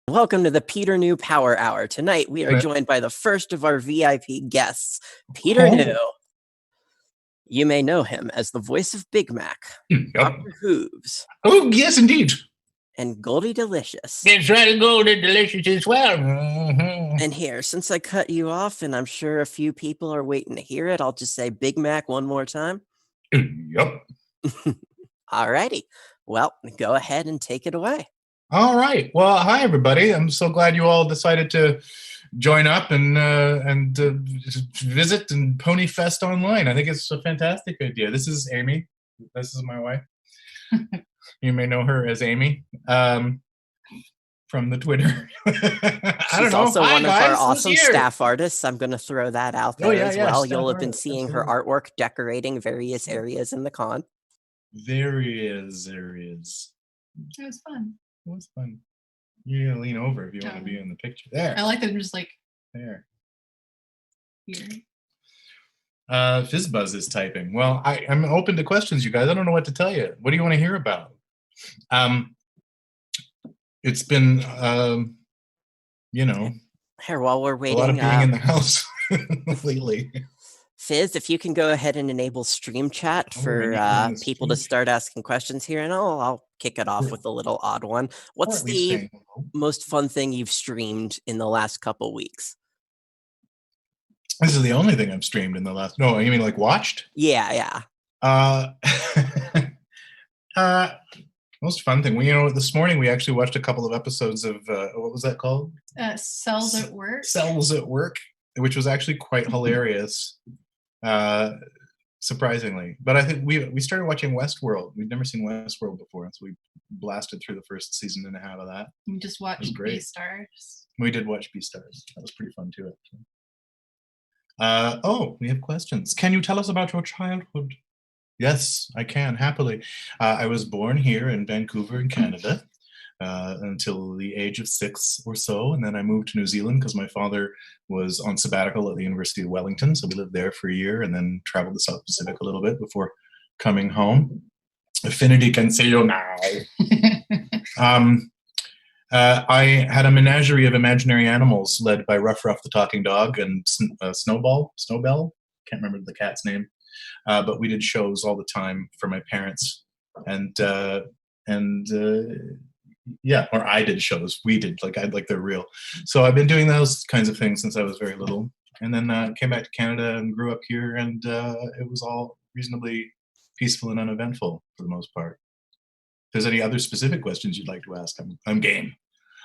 Welcome to the Peter New Power Hour. Tonight, we are joined by the first of our VIP guests, Peter New. You may know him as the voice of Big Mac, Dr. Hooves. Oh, yes, indeed. And Goldie Delicious. That's right, Goldie Delicious as well. And here, since I cut you off, and I'm sure a few people are waiting to hear it, I'll just say Big Mac one more time. Yep. Alrighty. Well, go ahead and take it away. All right. Well, hi, everybody. I'm so glad you all decided to join up and visit and PonyFest online. I think it's a fantastic idea. This is Amy. This is my wife. You may know her as Amy from the Twitter. She's also one of our awesome staff artists. I'm going to throw that out there as well. You'll have been seeing her artwork decorating various areas in the con. Various areas. It was fun. It was fun. You gotta lean over if you want to be in the picture. There. I like them just like there. Here. Fizzbuzz is typing. Well, I'm open to questions, you guys. I don't know what to tell you. What do you want to hear about? It's been, Here, while we're waiting, a lot of being in the house lately. Fizz, if you can go ahead and enable stream chat for people to start asking questions here, and I'll kick it off with a little odd one. What's the most fun thing you've streamed in the last couple weeks? This is the only thing I've streamed in the last. No, you mean like watched? Yeah. Most fun thing. This morning we actually watched a couple of episodes of what was that called? Cells at Work. Cells at Work, which was actually quite hilarious. Surprisingly, but I think we started watching Westworld. We'd never seen Westworld before, and so we blasted through the first season and a half of that. We just watched Beastars. We did watch Beastars. That was pretty fun too, actually. We have questions. Can you tell us about your childhood? Yes, I can, happily. I was born here in Vancouver, in Canada, until the age of 6 or so, and then I moved to New Zealand because my father was on sabbatical at the University of Wellington, so we lived there for a year and then traveled the South Pacific a little bit before coming home. Affinity can say you now. I had a menagerie of imaginary animals led by Ruff Ruff the talking dog and Snowbell, can't remember the cat's name, but we did shows all the time for my parents, or I did shows. We did, they're real. So I've been doing those kinds of things since I was very little, and then came back to Canada and grew up here, and it was all reasonably peaceful and uneventful for the most part. If there's any other specific questions you'd like to ask, I'm game.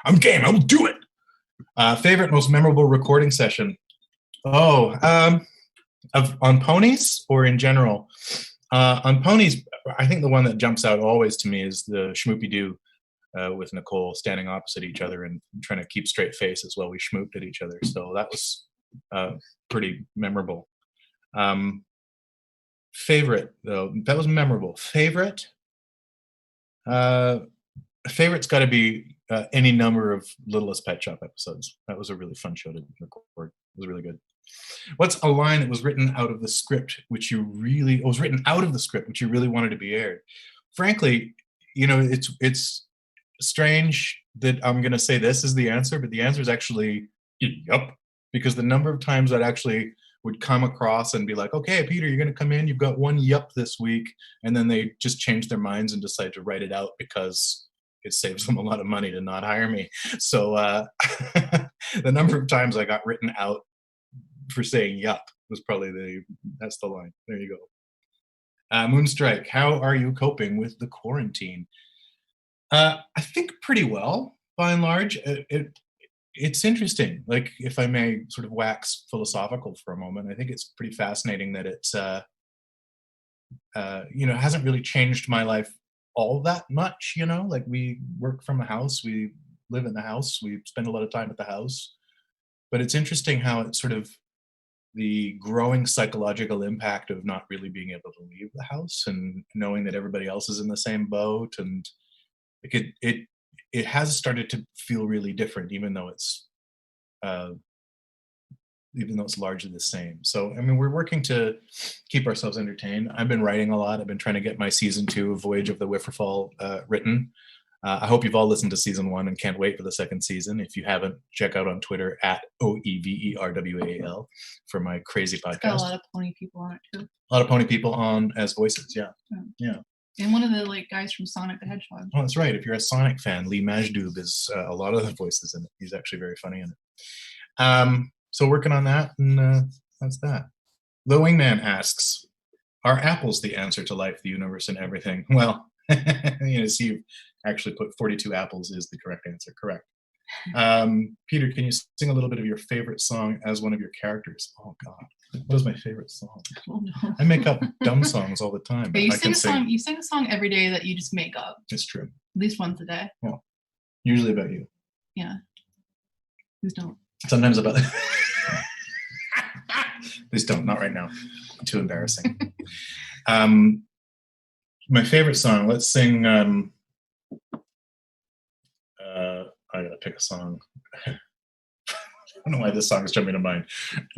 I will do it. Favorite, most memorable recording session? On ponies or in general? On ponies, I think the one that jumps out always to me is the Schmoopy Doo with Nicole standing opposite each other and trying to keep straight faces while we schmooped at each other. So that was pretty memorable. Favorite, though, that was memorable. Favorite's got to be any number of Littlest Pet Shop episodes. That was a really fun show to record. It was really good. What's a line that was written out of the script which you really wanted to be aired? Frankly, it's strange that I'm going to say this is the answer, but the answer is actually yup, because the number of times I'd actually would come across and be like, okay, Peter, you're going to come in, you've got one yup this week, and then they just change their minds and decide to write it out because it saves them a lot of money to not hire me. So the number of times I got written out for saying yup was probably that's the line. There you go. Moonstrike, how are you coping with the quarantine? I think pretty well, by and large. It's interesting. Like, if I may sort of wax philosophical for a moment, I think it's pretty fascinating that it's, hasn't really changed my life all that much, Like, we work from the house, we live in the house, we spend a lot of time at the house. But it's interesting how it's sort of the growing psychological impact of not really being able to leave the house and knowing that everybody else is in the same boat, and it has started to feel really different, even though it's largely the same. So, I mean, we're working to keep ourselves entertained. I've been writing a lot. I've been trying to get my season 2 of Voyage of the Whifferfall written. I hope you've all listened to season 1 and can't wait for the second season. If you haven't, check out on Twitter at OEVERWAL for my crazy podcast. Got a lot of pony people on it too. A lot of pony people on as voices, yeah. And one of the guys from Sonic the Hedgehog. Oh, that's right. If you're a Sonic fan, Lee Majdoub is a lot of the voices in it. He's actually very funny in it. So working on that, and that's that. The Wingman asks, are apples the answer to life, the universe, and everything? Well, see, you've actually put 42 apples is the correct answer. Correct. Peter, can you sing a little bit of your favorite song as one of your characters? Oh, God. What is my favorite song? Oh, no. I make up dumb songs all the time. But you sing a song every day that you just make up. It's true. At least once a day. Well, usually about you. Yeah. Please don't. Sometimes about... Please don't. Not right now. Too embarrassing. My favorite song. Let's sing... I gotta pick a song. I don't know why this song is jumping to mind.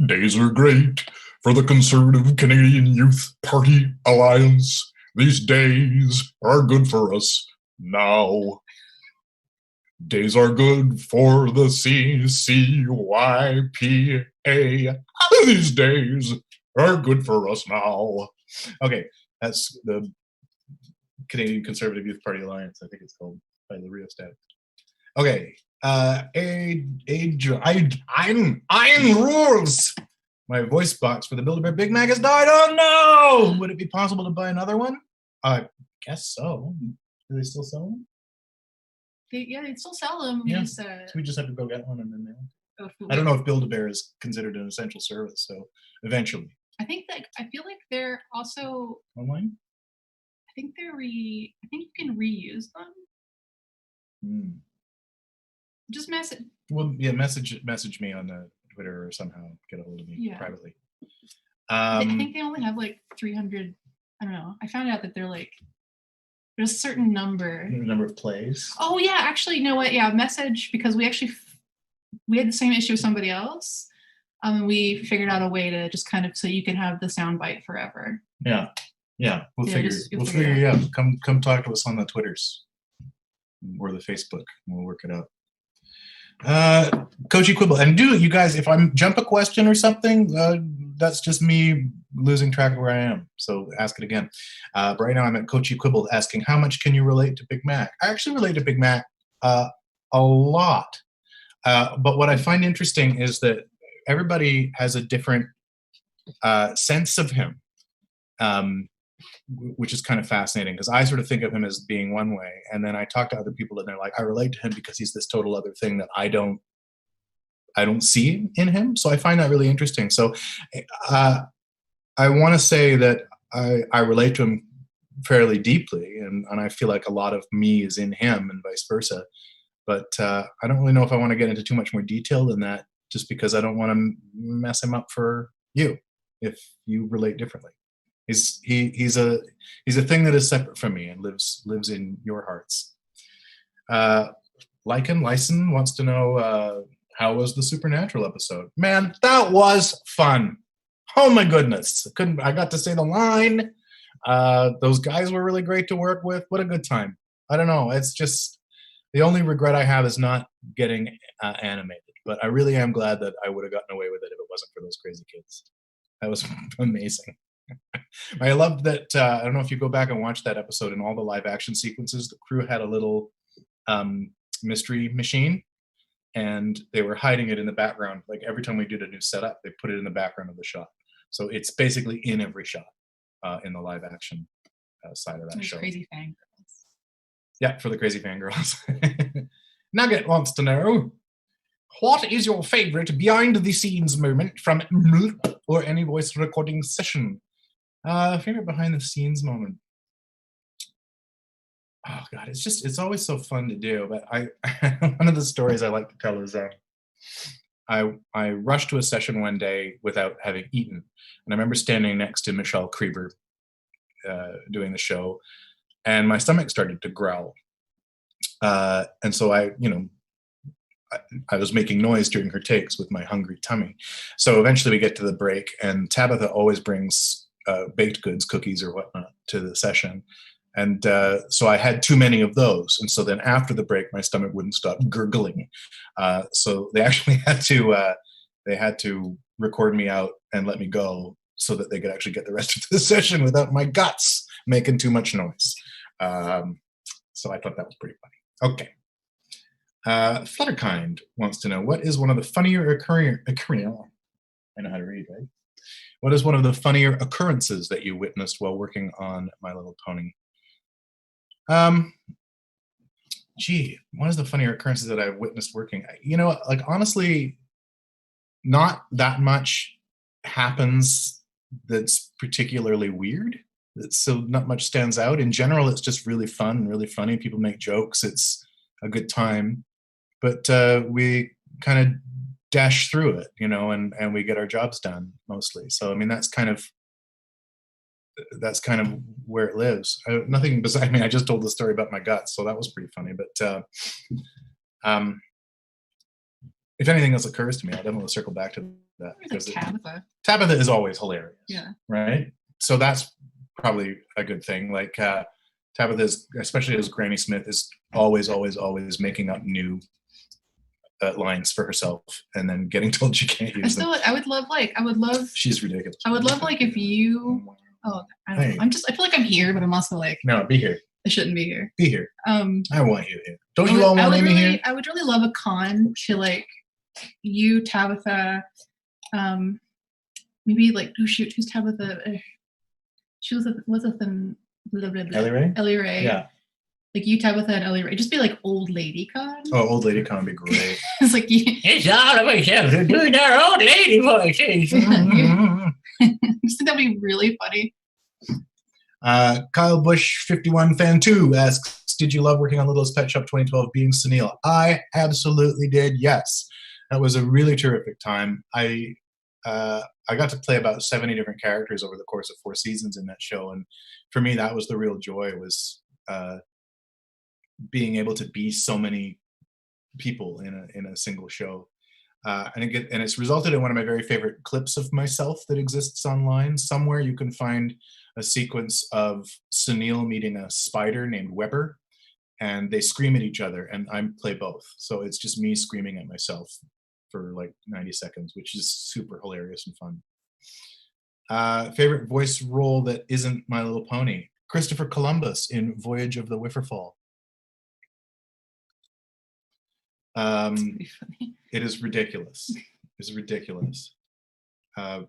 Days are great for the Conservative Canadian Youth Party Alliance. These days are good for us now. Days are good for the CCYPA. These days are good for us now. Okay, that's the Canadian Conservative Youth Party Alliance, I think it's called, by the Rheostat. Okay, Iron Rules. My voice box for the Build-A-Bear Big Mac has died. Oh no! Would it be possible to buy another one? I guess so. Do they still sell them? They still sell them. Yeah. So we just have to go get one and then mail. I don't know if Build-A-Bear is considered an essential service, so eventually. I feel like they're also online. I think you can reuse them. Just message. Well, yeah, message me on the Twitter or somehow get a hold of me privately. I think they only have 300. I don't know. I found out that they're there's a certain number of plays. Oh yeah, actually, you know what? Yeah, message, because we had the same issue with somebody else. We figured out a way to just kind of so you can have the soundbite forever. Yeah. We'll figure it out. Come talk to us on the Twitters or the Facebook. We'll work it out. Coachy Quibble, and you guys, if I jump a question or something, that's just me losing track of where I am, so ask it again. But right now I'm at Coachy Quibble asking, how much can you relate to Big Mac? I actually relate to Big Mac a lot, but what I find interesting is that everybody has a different sense of him, which is kind of fascinating, because I sort of think of him as being one way, and then I talk to other people and they're like, I relate to him because he's this total other thing that I don't see in him. So I find that really interesting. So I want to say that I relate to him fairly deeply, and I feel like a lot of me is in him and vice versa. But I don't really know if I want to get into too much more detail than that, just because I don't want to mess him up for you if you relate differently. He's a thing that is separate from me and lives in your hearts. Lyson wants to know how was the Supernatural episode? Man, that was fun. Oh my goodness! I got to say the line. Those guys were really great to work with. What a good time. I don't know. It's just the only regret I have is not getting animated. But I really am glad that I would have gotten away with it if it wasn't for those crazy kids. That was amazing. I loved that. I don't know if you go back and watch that episode, in all the live action sequences, the crew had a little mystery machine, and they were hiding it in the background. Like every time we did a new setup, they put it in the background of the shot. So it's basically in every shot in the live action side of that show. Crazy fangirls. Yeah, for the crazy fangirls. Nugget wants to know, what is your favorite behind the scenes moment from or any voice recording session? Favorite behind the scenes moment. Oh God, it's always so fun to do. But one of the stories I like to tell is I rushed to a session one day without having eaten, and I remember standing next to Michelle Krieber doing the show, and my stomach started to growl, and so I was making noise during her takes with my hungry tummy. So eventually we get to the break, and Tabitha always brings baked goods, cookies or whatnot, to the session. And so I had too many of those. And so then after the break, my stomach wouldn't stop gurgling. So they actually had to record me out and let me go so that they could actually get the rest of the session without my guts making too much noise. So I thought that was pretty funny. Okay. Flutterkind wants to know, what is one of the funnier occurring, I know how to read, right? What is one of the funnier occurrences that you witnessed while working on My Little Pony? One of the funnier occurrences that I've witnessed working, like honestly, not that much happens that's particularly weird. So not much stands out. In general, it's just really fun and really funny. People make jokes. It's a good time. But we kind of dash through it, and we get our jobs done mostly. So, I mean, that's kind of where it lives. Nothing besides, I just told the story about my guts, so that was pretty funny. But if anything else occurs to me, I'll definitely circle back to that. Because Tabitha is always hilarious. Yeah. Right? So that's probably a good thing. Like Tabitha is, especially as Granny Smith, is always making up new lines for herself and then getting told she can't use them. I would love. She's ridiculous. I would love if you. Oh, I don't know. I feel like I'm here, but I'm also like. No, be here. I shouldn't be here. Be here. I want you here. Don't you all want me here? I would really love a con to you, Tabitha. Maybe who's Tabitha? She was with them. Ellie Ray. Yeah. You, Tabitha, and Ellie Ray. Just be old lady con. Oh, old lady con would be great. It's it's all of us doing our old lady voices. I just think that'd be really funny. Kyle Bush 51 fan 2 asks, did you love working on Littlest Pet Shop 2012 being Sunil? I absolutely did, yes. That was a really terrific time. I got to play about 70 different characters over the course of 4 seasons in that show, and for me that was the real joy, was being able to be so many people in a single show. And it's resulted in one of my very favorite clips of myself that exists online. Somewhere you can find a sequence of Sunil meeting a spider named Weber, and they scream at each other, and I play both. So it's just me screaming at myself for 90 seconds, which is super hilarious and fun. Favorite voice role that isn't My Little Pony? Christopher Columbus in Voyage of the Whifferfall. It is ridiculous. It's ridiculous.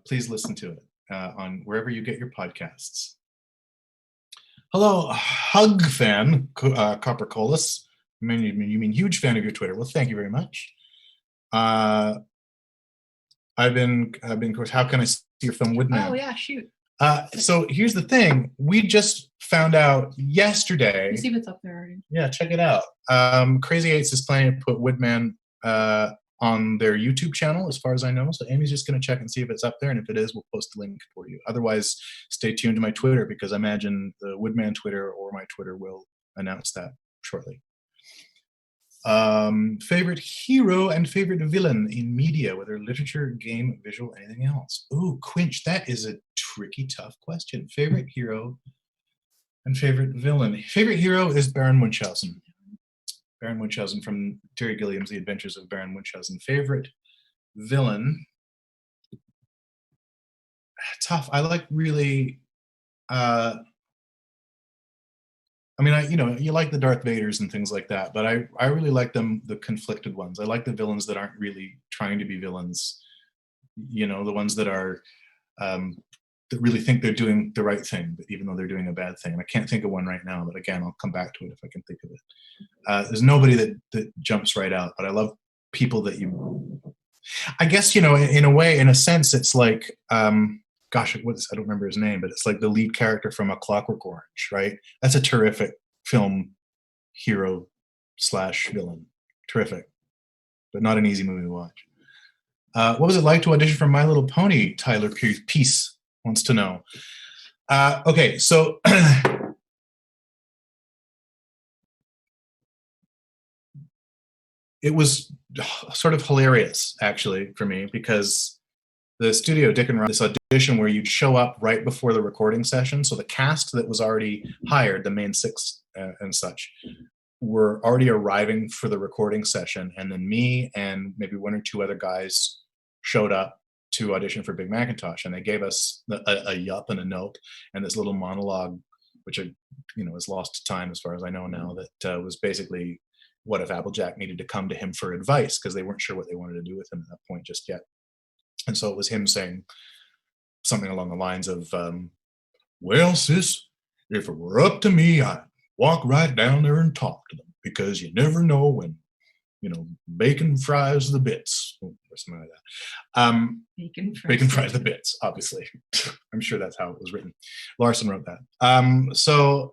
Please listen to it on wherever you get your podcasts. Hello, Hug fan, Copper Colas. You mean huge fan of your Twitter. Well, thank you very much. I've been, of course, how can I see your film Woodman? Oh yeah, shoot. So here's the thing. We just found out yesterday. Let me see if it's up there already. Yeah, check it out. Crazy Eights is planning to put Woodman on their YouTube channel, as far as I know. So Amy's just going to check and see if it's up there, and if it is, we'll post a link for you. Otherwise, stay tuned to my Twitter, because I imagine the Woodman Twitter or my Twitter will announce that shortly. Favorite hero and favorite villain in media, whether literature, game, visual, anything else? Ooh, Quinch, that is a tricky, tough question. Favorite hero and favorite villain. Favorite hero is Baron Munchausen. Baron Munchausen from Terry Gilliam's The Adventures of Baron Munchausen. Favorite villain. Tough. I like really. You like the Darth Vaders and things like that, but I really like the conflicted ones. I like the villains that aren't really trying to be villains. The ones that are that really think they're doing the right thing, even though they're doing a bad thing. And I can't think of one right now, but again, I'll come back to it if I can think of it. There's nobody that jumps right out, but I love people that I guess, in a way, in a sense, it's like, I don't remember his name, but it's like the lead character from A Clockwork Orange, right? That's a terrific film hero / villain. Terrific, but not an easy movie to watch. What was it like to audition for My Little Pony? Tyler Peace wants to know. Okay, so it was sort of hilarious, actually, for me, because the studio, Dick and Ryan, this audition where you'd show up right before the recording session. So the cast that was already hired, the main six and such, were already arriving for the recording session. And then me and maybe one or two other guys showed up to audition for Big McIntosh. And they gave us a yup and a note and this little monologue, which is lost to time as far as I know now, that was basically what if Applejack needed to come to him for advice because they weren't sure what they wanted to do with him at that point just yet. And so it was him saying something along the lines of, well, sis, if it were up to me, I'd walk right down there and talk to them because you never know when, bacon fries the bits or something like that. Bacon fries the bits, obviously. I'm sure that's how it was written. Larson wrote that. So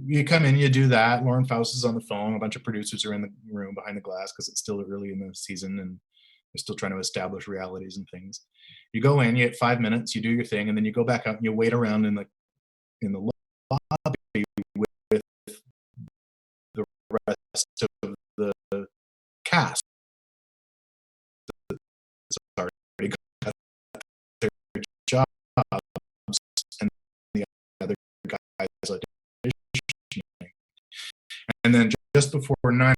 you come in, you do that. Lauren Faust is on the phone. A bunch of producers are in the room behind the glass because it's still early in the season and they're still trying to establish realities and things. You go in, you get 5 minutes, you do your thing, and then you go back out and you wait around in the lobby with the rest of the cast. It's already got their jobs, and the other guys auditioning. And then just before 9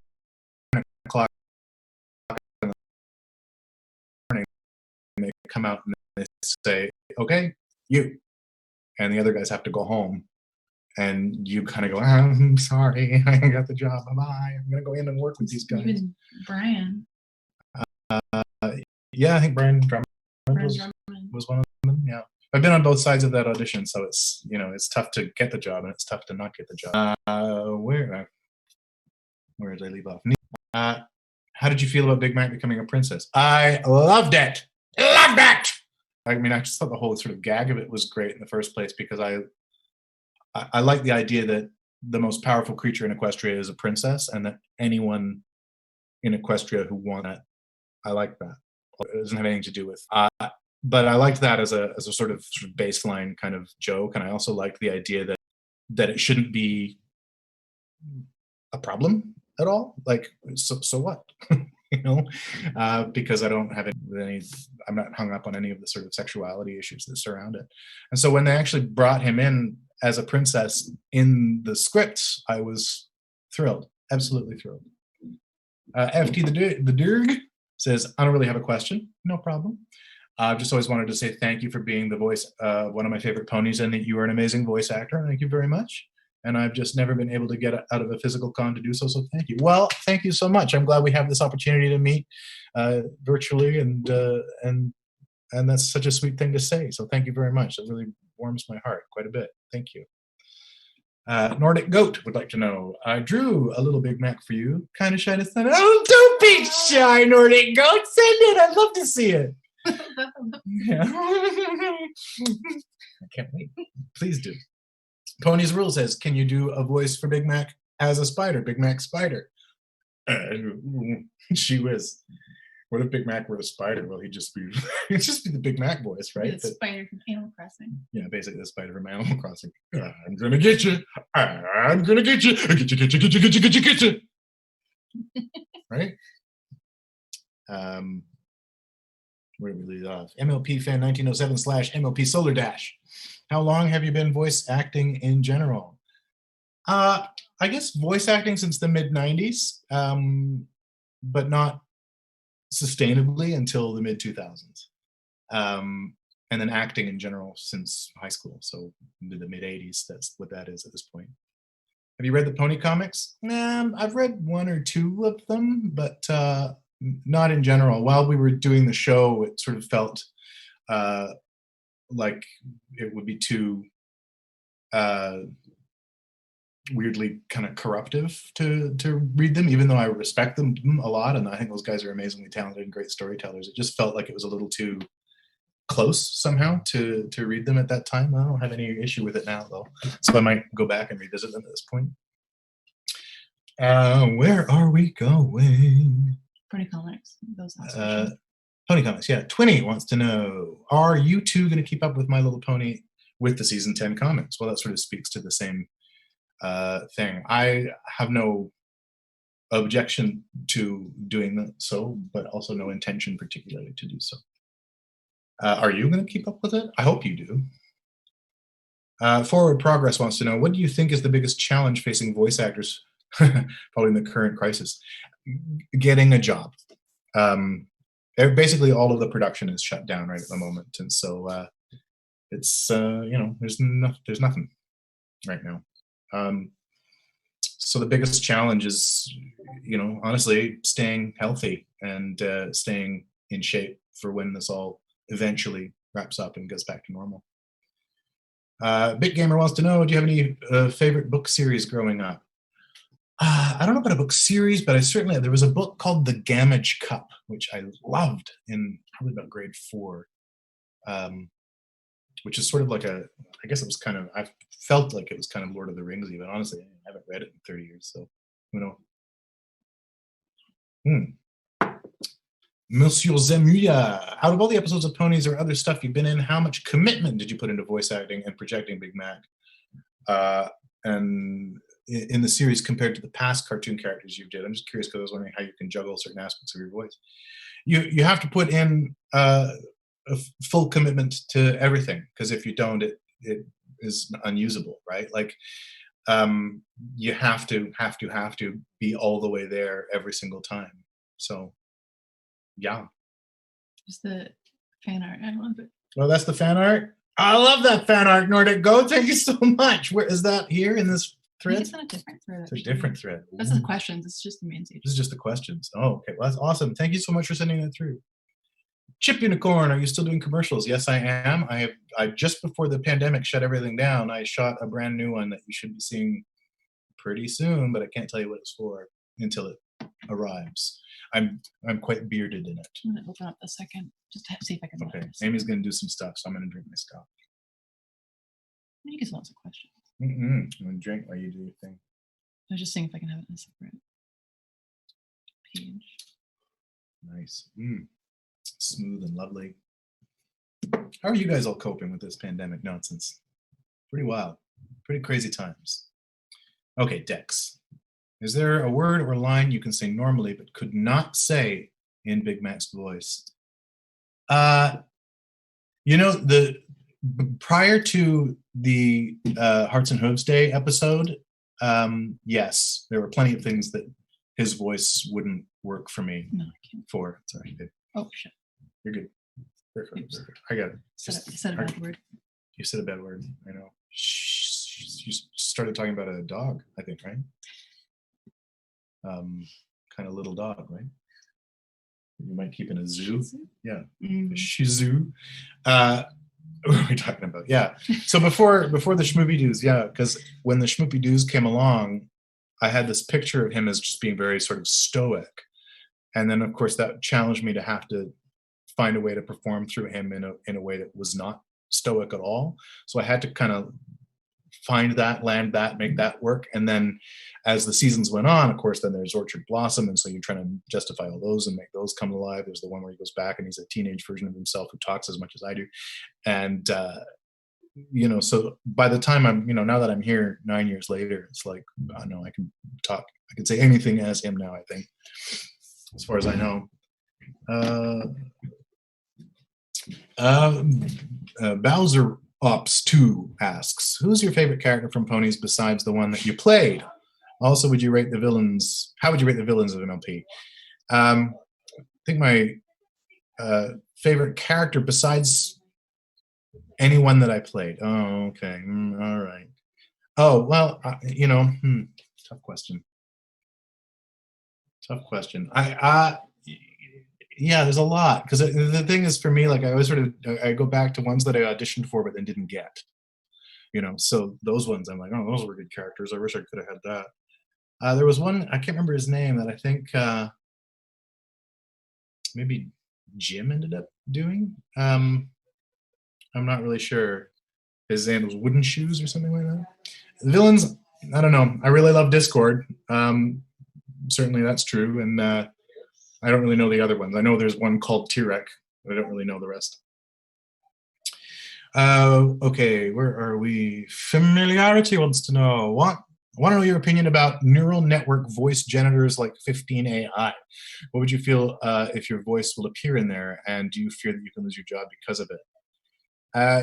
o'clock in the morning, they come out and they say, okay, you. And the other guys have to go home. And you kind of go, I'm sorry, I got the job. Bye-bye. I'm going to go in and work with these guys. Even Brian. Yeah, I think Brian Drummond was one of them. Yeah. I've been on both sides of that audition, so it's tough to get the job and it's tough to not get the job. Where did I leave off? How did you feel about Big Mac becoming a princess? I loved it. Loved it. I mean, I just thought the whole sort of gag of it was great in the first place because I like the idea that the most powerful creature in Equestria is a princess, and that anyone in Equestria who wants that, I like that. It doesn't have anything to do with. But I liked that as a sort of baseline kind of joke, and I also liked the idea that it shouldn't be a problem at all. Like, so what? Because I don't have any. I'm not hung up on any of the sort of sexuality issues that surround it. And so when they actually brought him in as a princess in the scripts, I was thrilled, absolutely thrilled. FT the Dirg says, I don't really have a question. No problem. I've just always wanted to say thank you for being the voice of one of my favorite ponies and that you are an amazing voice actor. Thank you very much. And I've just never been able to get out of a physical con to do so, so thank you. Well, thank you so much. I'm glad we have this opportunity to meet virtually, and that's such a sweet thing to say. So thank you very much. That really warms my heart quite a bit. Thank you. Nordic Goat would like to know, I drew a little Big Mac for you. Kind of shy to send it. Oh, don't be shy, Nordic Goat. Send it. I'd love to see it. Yeah. I can't wait. Please do. Pony's Rule says, can you do a voice for Big Mac as a spider? Big Mac Spider. She whiz. What if Big Mac were a spider? Well, he'd just be the Big Mac voice, right? The spider from Animal Crossing. Yeah, basically the spider from Animal Crossing. I'm gonna get you. I'm gonna get you. Get you. Right? Where did we leave off? MLP fan 1907/MLP Solar Dash. How long have you been voice acting in general? I guess voice acting since the mid 90s, but not sustainably until the mid 2000s. And then acting in general since high school, so into the mid 80s. That's what that is at this point. Have you read the Pony comics? I've read one or two of them, but not in general. While we were doing the show, it sort of felt like it would be too weirdly kind of corruptive to read them, even though I respect them a lot, and I think those guys are amazingly talented and great storytellers. It just felt like it was a little too close somehow to read them at that time. I don't have any issue with it now, though, so I might go back and revisit them at this point. Where are we going? Pony Comics. Those Pony Comics, yeah. Twinny wants to know, are you two going to keep up with My Little Pony with the season 10 comics? Well, that sort of speaks to the same thing. I have no objection to doing that, but also no intention particularly to do so. Are you going to keep up with it? I hope you do. Forward Progress wants to know, what do you think is the biggest challenge facing voice actors following the current crisis? Getting a job. Basically, all of the production is shut down right at the moment, and so it's there's nothing right now. So the biggest challenge is, honestly, staying healthy and staying in shape for when this all eventually wraps up and goes back to normal. Big Gamer wants to know, do you have any favorite book series growing up? I don't know about a book series, but there was a book called The Gamage Cup, which I loved in probably about grade 4, which is sort of like I felt like it was kind of Lord of the Rings, even. Honestly, I haven't read it in 30 years, so who knows? Monsieur Zemuya, out of all the episodes of Ponies or other stuff you've been in, how much commitment did you put into voice acting and projecting Big Mac? And in the series compared to the past cartoon characters you did? I'm just curious because I was wondering how you can juggle certain aspects of your voice. You have to put in a full commitment to everything, because if you don't, it is unusable, right? Like you have to be all the way there every single time. So yeah. Just the fan art. I love it. Well, that's the fan art. I love that fan art, Nordic Goat. Thank you so much. Where is that? Here in this thread? It's on a different thread. It's a different thread. That's the questions. It's just the main page. This is just the questions. Oh, okay. Well, that's awesome. Thank you so much for sending that through. Chip Unicorn, are you still doing commercials? Yes, I am. I just before the pandemic shut everything down, I shot a brand new one that you should be seeing pretty soon, but I can't tell you what it's for until it arrives. I'm quite bearded in it. I'm gonna open up a second just to see if I can. Okay, Amy's gonna do some stuff, so I'm gonna drink my stuff. You get lots of questions. I'm gonna drink while you do your thing. I was just seeing if I can have it in a separate page. Nice. Smooth and lovely. How are you guys all coping with this pandemic nonsense? Pretty wild. Pretty crazy times. Okay, Dex. Is there a word or line you can say normally but could not say in Big Mac's voice? Prior to the Hearts and Hooves Day episode, yes, there were plenty of things that his voice wouldn't work for me. No, I can't. For. Sorry, Dave. Oh, shit. You're good. I got it. You said a bad word. You said a bad word. I know. You started talking about a dog, I think, right? Kind of little dog, right? You might keep in a zoo. Yeah, a Shih Tzu. What are we talking about? Yeah. So before the Schmoopy-Doos, yeah, because when the Schmoopy-Doos came along, I had this picture of him as just being very sort of stoic, and then of course that challenged me to have to find a way to perform through him in a way that was not stoic at all. So I had to kind of find that, land that, make that work. And then as the seasons went on, of course, then there's Orchard Blossom. And so you're trying to justify all those and make those come alive. There's the one where he goes back and he's a teenage version of himself who talks as much as I do. And, so by the time now that I'm here 9 years later, it's like, I know I can talk. I can say anything as him now, I think, as far as I know. Bowser Ops 2 asks, who's your favorite character from Ponies besides the one that you played? Also, how would you rate the villains of MLP? I think my favorite character besides anyone that I played. Oh, okay. All right. Oh, well, tough question. Yeah, there's a lot, because the thing is, for me, like, I always I go back to ones that I auditioned for but then didn't get, so those ones I'm like, oh, those were good characters. I wish I could have had that. There was one, I can't remember his name, that I think maybe Jim ended up doing. I'm not really sure. His name was Wooden Shoes or something like that. The villains, I don't know. I really love Discord. Certainly that's true, and I don't really know the other ones. I know there's one called T-Rec, but I don't really know the rest. Okay, where are we? Familiarity wants to know, what I want to know your opinion about neural network voice generators like 15AI. What would you feel if your voice will appear in there, and do you fear that you can lose your job because of it?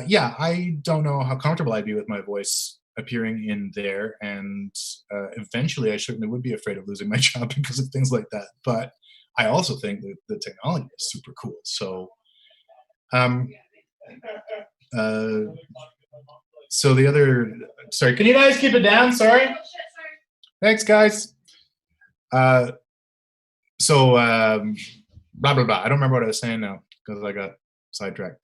Yeah, I don't know how comfortable I'd be with my voice appearing in there, and eventually I certainly would be afraid of losing my job because of things like that. But I also think that the technology is super cool. So, so the other, sorry, can you guys keep it down? Sorry. Thanks, guys. Blah, blah, blah. I don't remember what I was saying now because I got sidetracked.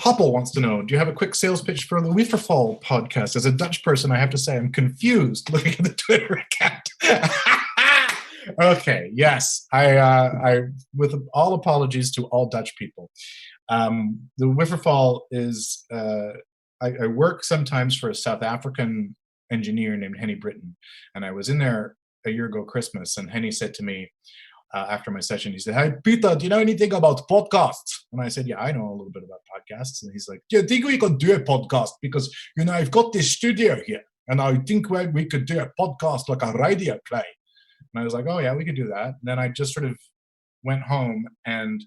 Hoppel wants to know, do you have a quick sales pitch for the Wifferfall podcast? As a Dutch person, I have to say I'm confused looking at the Twitter account. Okay, yes. I with all apologies to all Dutch people. The Wifferfall is, I work sometimes for a South African engineer named Henny Britton, and I was in there a year ago Christmas, and Henny said to me after my session, he said, "Hey Peter, do you know anything about podcasts?" And I said, "Yeah, I know a little bit about podcasts." And he's like, "Do you think we could do a podcast? Because I've got this studio here, and I think we could do a podcast like a radio play." And I was like, "Oh yeah, we could do that." And then I just sort of went home, and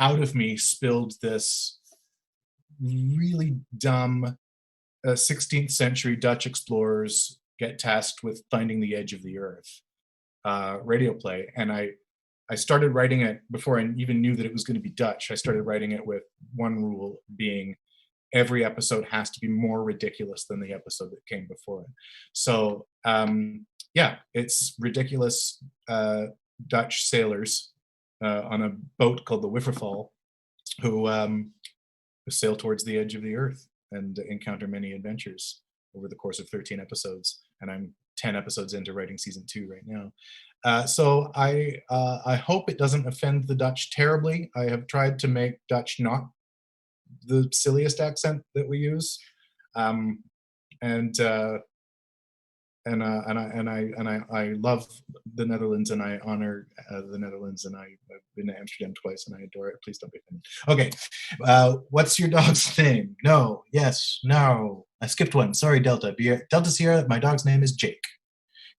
out of me spilled this really dumb 16th century Dutch explorers get tasked with finding the edge of the earth radio play. And I started writing it before I even knew that it was going to be Dutch. I started writing it with one rule being every episode has to be more ridiculous than the episode that came before it. So yeah, it's ridiculous Dutch sailors on a boat called the Wifferfall who sail towards the edge of the earth and encounter many adventures over the course of 13 episodes. And I'm 10 episodes into writing season 2 right now. So I hope it doesn't offend the Dutch terribly. I have tried to make Dutch not the silliest accent that we use. I love the Netherlands, and I honor the Netherlands, and I've been to Amsterdam twice, and I adore it. Please don't be offended. Okay, what's your dog's name? No, yes, no. I skipped one. Sorry, Delta. Delta Sierra. My dog's name is Jake.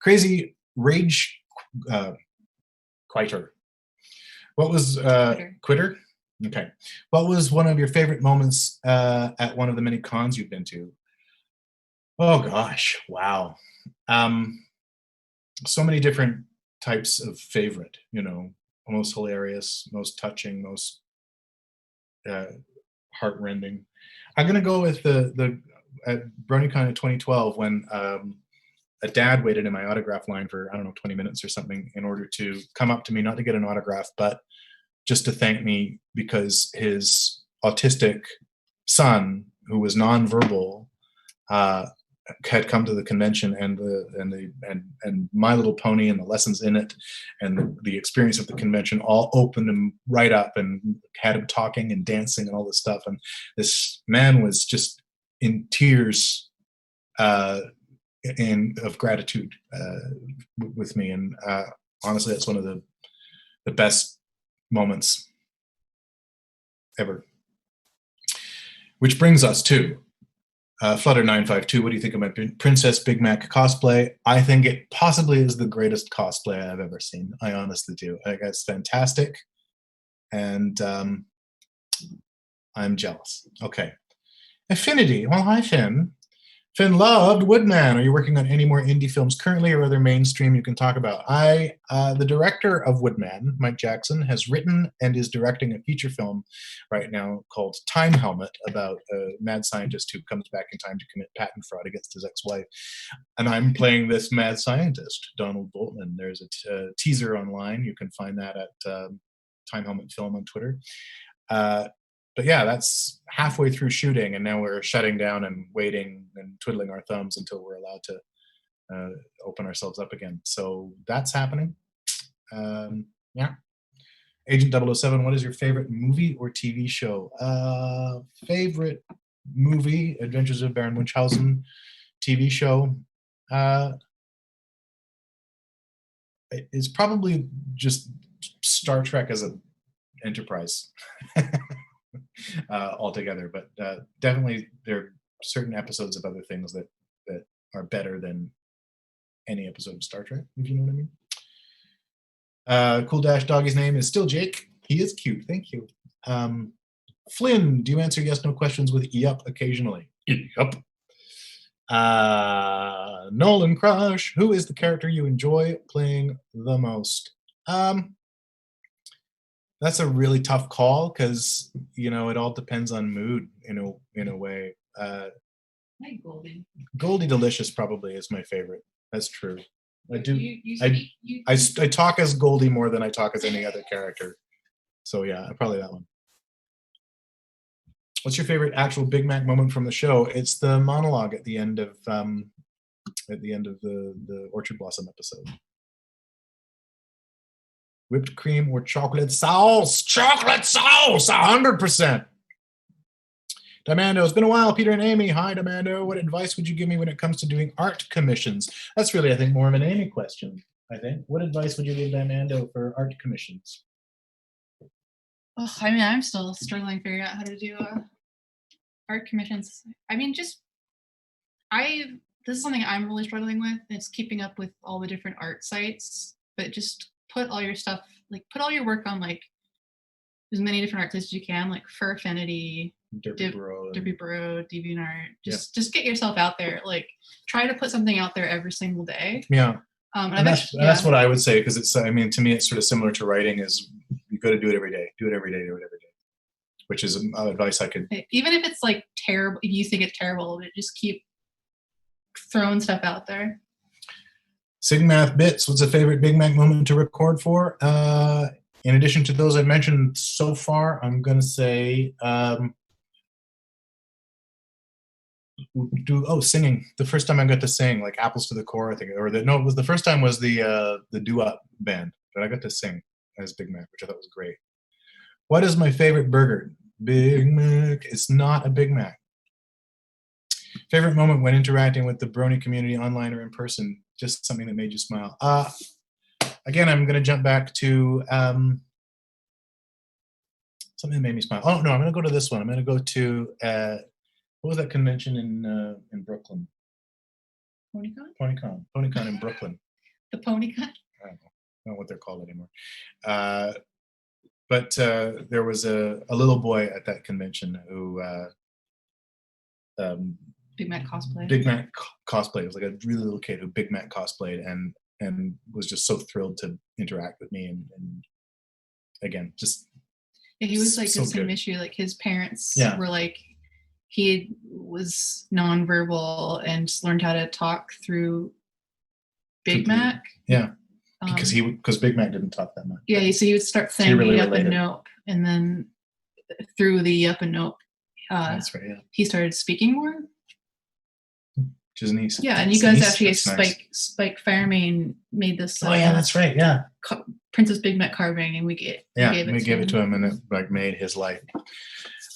Crazy Rage Quiter. What was Quitter? Okay. What was one of your favorite moments at one of the many cons you've been to? Oh gosh, wow. So many different types of favorite, most hilarious, most touching, most heartrending. I'm gonna go with the at BronyCon in 2012 when a dad waited in my autograph line for 20 minutes or something in order to come up to me, not to get an autograph, but just to thank me because his autistic son, who was nonverbal, had come to the convention, and My Little Pony and the lessons in it and the experience of the convention all opened him right up and had him talking and dancing and all this stuff. And this man was just in tears of gratitude with me. And honestly, that's one of the best moments ever. Which brings us to Flutter952, what do you think of my Princess Big Mac cosplay? I think it possibly is the greatest cosplay I've ever seen. I honestly do. I think it's fantastic. And I'm jealous. Okay. Affinity. Well, hi, Finn. Finn loved Woodman. Are you working on any more indie films currently or other mainstream you can talk about? The director of Woodman, Mike Jackson, has written and is directing a feature film right now called Time Helmet about a mad scientist who comes back in time to commit patent fraud against his ex-wife. And I'm playing this mad scientist, Donald Boltman. There's a teaser online. You can find that at Time Helmet Film on Twitter. But yeah, that's halfway through shooting, and now we're shutting down and waiting and twiddling our thumbs until we're allowed to open ourselves up again. So that's happening. Yeah. Agent 007, what is your favorite movie or TV show? Favorite movie, Adventures of Baron Munchausen. TV show. It's probably just Star Trek as an enterprise. Altogether, but definitely there are certain episodes of other things that are better than any episode of Star Trek, if you know what I mean. Cool Dash Doggy's name is still Jake. He is cute. Thank you. Flynn, do you answer yes, no questions with yup occasionally? Yup. Nolan Crush, who is the character you enjoy playing the most? That's a really tough call because, you know, it all depends on mood in a way. I like Goldie. Goldie Delicious probably is my favorite. That's true. I do. You I talk as Goldie more than I talk as any other character. So yeah, probably that one. What's your favorite actual Big Mac moment from the show? It's the monologue at the end of the Orchard Blossom episode. Whipped cream or chocolate sauce? Chocolate sauce, 100%. Dimando, it's been a while, Peter and Amy. Hi, Dimando. What advice would you give me when it comes to doing art commissions? That's really, I think, more of an Amy question, I think. What advice would you give Dimando for art commissions? Oh, I mean, I'm still struggling figuring out how to do art commissions. I mean, this is something I'm really struggling with. It's keeping up with all the different art sites, but just put all your stuff, like put all your work on like as many different art sites as you can, like Fur Affinity, Derpy Burrow, DeviantArt. Just get yourself out there. Like try to put something out there every single day. Yeah. And that's what I would say, because it's, I mean, to me, it's sort of similar to writing. Is you got to do it every day. Do it every day. Do it every day. Which is advice I could. Even if it's like terrible, if you think it's terrible, but just keep throwing stuff out there. Sigmath Bits, what's a favorite Big Mac moment to record for? In addition to those I've mentioned so far, I'm going to say singing. The first time I got to sing, like Apples to the Core, I think, it was the first time was the doo-wop band, but I got to sing as Big Mac, which I thought was great. What is my favorite burger? Big Mac. It's not a Big Mac. Favorite moment when interacting with the Brony community online or in person? Just something that made you smile. Again, I'm going to jump back to something that made me smile. Oh, no, I'm going to go to this one. I'm going to go to, what was that convention in Brooklyn? PonyCon? PonyCon in Brooklyn. The PonyCon? I don't know what they're called anymore. But there was a little boy at that convention who Big Mac cosplay. Big Mac cosplay. It was like a really little kid who Big Mac cosplayed and was just so thrilled to interact with me and again, just he was like so the same good. issue. Like his parents were like, he was nonverbal and just learned how to talk through Big Mac. Yeah. Because Big Mac didn't talk that much. Yeah, so he would start saying yup and nope, and then through the yup and nope, that's right. Yeah. He started speaking more. Which is nice. Yeah, and you guys actually Spike Firemain made this. Oh yeah, that's right. Yeah. Princess Big Mac carving, and we gave it to him, and it like made his life.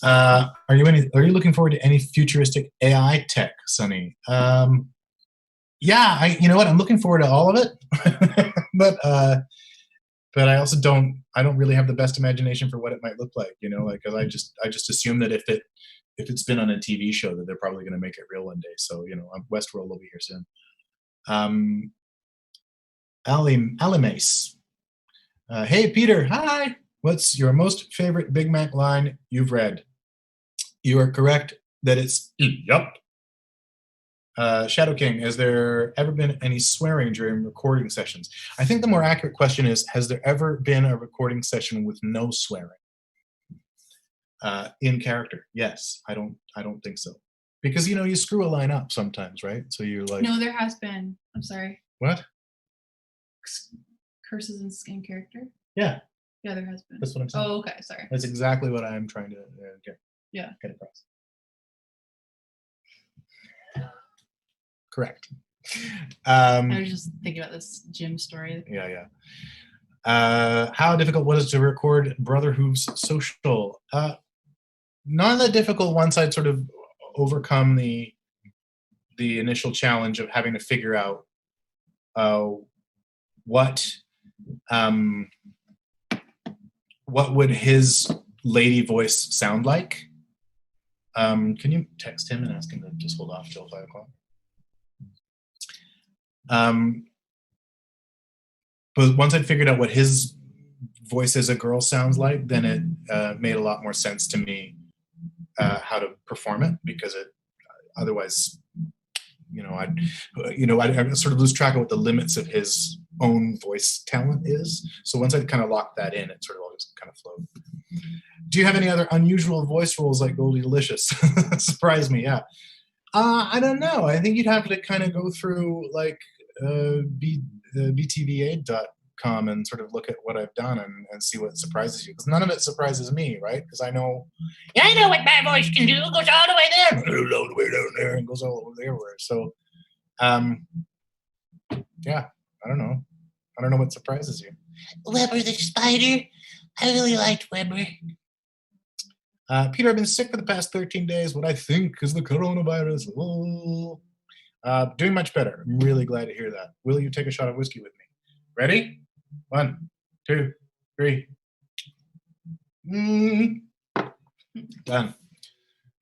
Are you looking forward to any futuristic AI tech, Sonny? Yeah, you know what? I'm looking forward to all of it, but I also don't really have the best imagination for what it might look like. You know, like, 'cause I just assume that if it's been on a TV show, that they're probably going to make it real one day. So, you know, Westworld will be here soon. Ali Mace. Hey, Peter. Hi. What's your most favorite Big Mac line you've read? You are correct that it's yup. Shadow King, has there ever been any swearing during recording sessions? I think the more accurate question is, has there ever been a recording session with no swearing? In character, yes. I don't think so. Because, you know, you screw a line up sometimes, right? So you're like... No, there has been. I'm sorry. What? Curses in character? Yeah. Yeah, there has been. That's what I'm saying. Oh, okay, sorry. That's exactly what I'm trying to get across. Correct. I was just thinking about this gym story. Yeah. How difficult was it to record Brother Hooves Social? Not that difficult once I'd sort of overcome the initial challenge of having to figure out what would his lady voice sound like. Can you text him and ask him to just hold off till 5 o'clock? But once I figured out what his voice as a girl sounds like, then it made a lot more sense to me how to perform it, because it otherwise, I'd sort of lose track of what the limits of his own voice talent is. So once I kind of locked that in, it sort of all just kind of flowed. Do you have any other unusual voice roles like Goldie Delicious? Surprised me, yeah. I don't know. I think you'd have to kind of go through like btva.com and sort of look at what I've done and see what surprises you. Because none of it surprises me, right? Because I know what my voice can do. It goes all the way there, all the way down there, and goes all over everywhere. So, yeah, I don't know. I don't know what surprises you. Weber the Spider. I really liked Weber. Peter, I've been sick for the past 13 days. What I think is the coronavirus. Oh. Doing much better. I'm really glad to hear that. Will you take a shot of whiskey with me? Ready? 1, 2, 3. Done.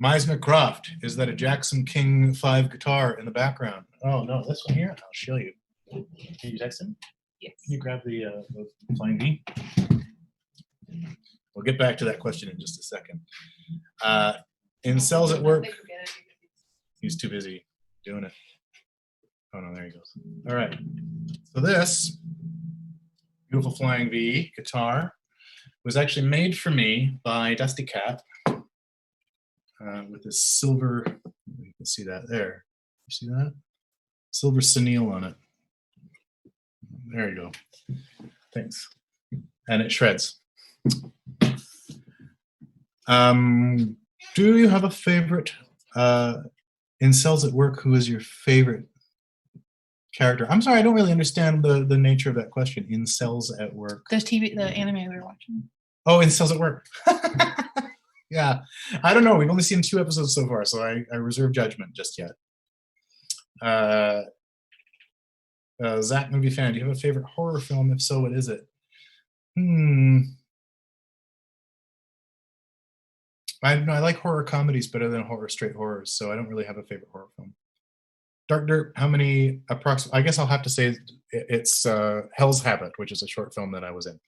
Meisner Croft. Is that a Jackson King 5 guitar in the background? Oh, no, this one here. I'll show you. Can you text him? Yes. Can you grab the Flying V? We'll get back to that question in just a second. In Cells at Work, he's too busy doing it. Oh no, there he goes. All right. So this beautiful Flying V guitar was actually made for me by Dusty Cat with this silver, you can see that there. You see that? Silver chenille on it. There you go. Thanks. And it shreds. Do you have a favorite in Cells at Work? Who is your favorite character? I'm sorry, I don't really understand the nature of that question. In Cells at Work. The anime we were watching. Oh, in Cells at Work. Yeah, I don't know. We've only seen 2 episodes so far, so I reserve judgment just yet. Zach, movie fan, do you have a favorite horror film? If so, what is it? I like horror comedies better than straight horrors, so I don't really have a favorite horror film. Dark Dirt, how many approximate? I guess I'll have to say it's Hell's Habit, which is a short film that I was in,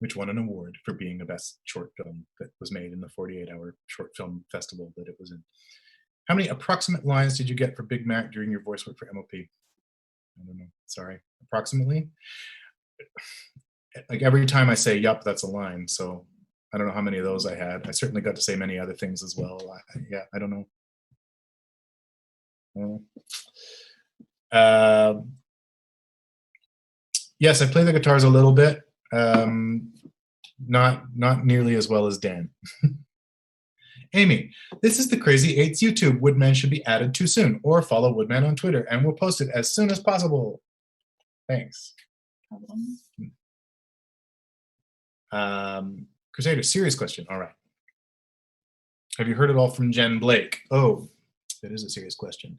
which won an award for being the best short film that was made in the 48-hour short film festival that it was in. How many approximate lines did you get for Big Mac during your voice work for MOP? I don't know. Sorry. Approximately? Like every time I say yup, that's a line, so I don't know how many of those I had. I certainly got to say many other things as well. I don't know. Yes, I play the guitars a little bit. Not nearly as well as Dan. Amy, this is the Crazy 8's YouTube. Woodman should be added too soon, or follow Woodman on Twitter, and we'll post it as soon as possible. Thanks. Crusader, serious question. All right. Have you heard it all from Jen Blake? Oh, that is a serious question.